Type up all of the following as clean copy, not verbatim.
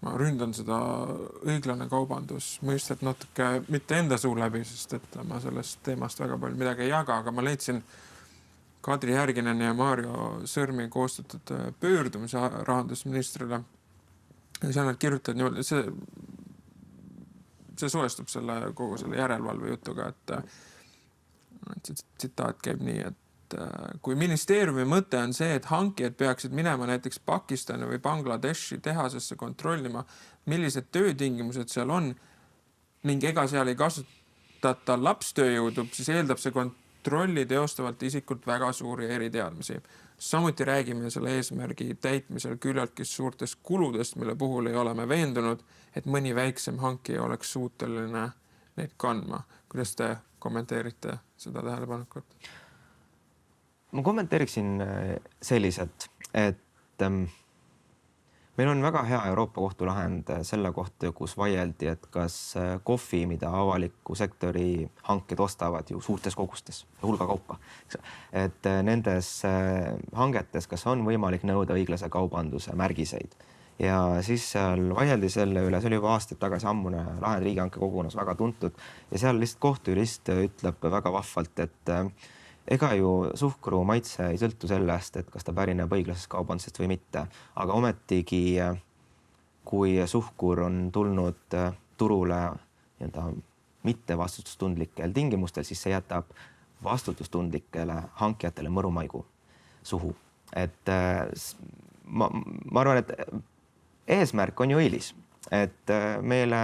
ma ründan seda õiglane kaubandus mõistet natuke mitte enda suu läbi, sest et ma sellest teemast väga palju midagi ei jaga, aga ma leidsin Kadri Järginen ja Mario Sõrmi koostatud pöördumise rahandusministrile. Ja seal nad kirjutavad niimoodi, see suhestub kogu selle järelevalve jutuga, et see tsitaat käib nii, et kui ministeeriumi mõte on see, et hankijad peaksid minema näiteks Pakistani või Bangladeshi tehasesse kontrollima, millised töötingimused seal on ning ega seal ei kasutata lapstööjõudu, siis eeldab see kontrolli teostavalt isikult väga suuri eriteadmisi. Samuti räägime selle eesmärgi täitmisel küllaltki suurtest kuludest, mille puhul ei ole me veendunud, et mõni väiksem hankija oleks suuteline neid kandma. Kuidas te kommenteerite seda tähelepanekut? Ma kommenteeriksin selliselt, et meil on väga hea Euroopa Kohtu lahend selle kohta, kus vaieldi, et kas kohvi, mida avaliku sektori hanked ostavad ju suurtes kogustes, hulga kaupa, et nendes hangetes, kas on võimalik nõuda õiglase kaubanduse märgiseid. Ja siis seal vaieldi selle üle, see oli juba aastaid tagasi ammune lahend riigihanke kogunas väga tuntud ja seal lihtsalt kohtujurist ütleb väga vahvalt, et ega ju suhkru maitse ei sõltu sellest, et kas ta pärineb õiglasest kaubandusest või mitte, aga ometigi kui suhkur on tulnud turule mitte vastutustundlikel tingimustel, siis see jätab vastutustundlikele hankijatele mõrumaigu suhu. Et ma arvan, et eesmärk on ju õilis, et meile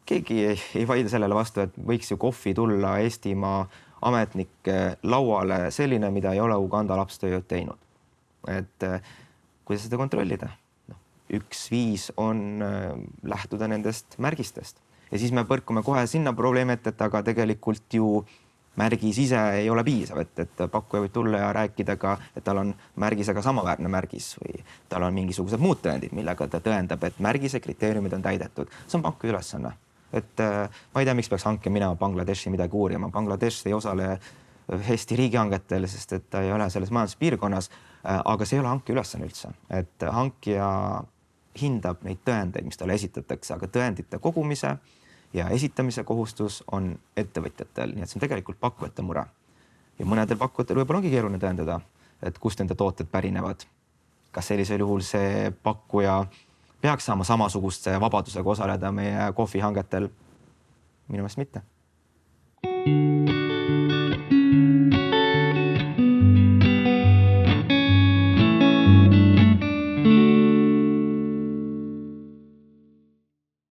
keegi ei vaidle sellele vastu, et võiks ju kohvi tulla Eestimaa ametnike lauale selline, mida ei ole Uganda lapstööjõud teinud. Et kuidas seda kontrollida? Üks viis on lähtuda nendest märgistest. Ja siis me põrkume kohe sinna probleemi, et aga tegelikult ju märgis ise ei ole piisav, et pakkuja võib tulla ja rääkida ka, et tal on märgisega samaväärne märgis või tal on mingisugused muud tõendid, millega ta tõendab, et märgise kriteeriumid on täidetud. See on pakkuja ülesanne. Et ma ei tea, miks peaks hanke minema Bangladeshi midagi uurima. Bangladesh ei osale Eesti riigihangetel, sest et ta ei ole selles majanduspiirkonnas, aga see ei ole hanke ülesanne üldse. Et hankija hindab neid tõendeid, mis talle esitatakse, aga tõendite kogumise ja esitamise kohustus on ettevõtjatel, nii et see on tegelikult pakkujate mure. Ja mõnedel pakkujatel võib-olla ongi keeruline tõendada, et kust nende tooted pärinevad. Kas sellisel juhul see pakkuja peaks saama samasugust vabadusega osaleda meie kohvihangetel? Minu meelest mitte.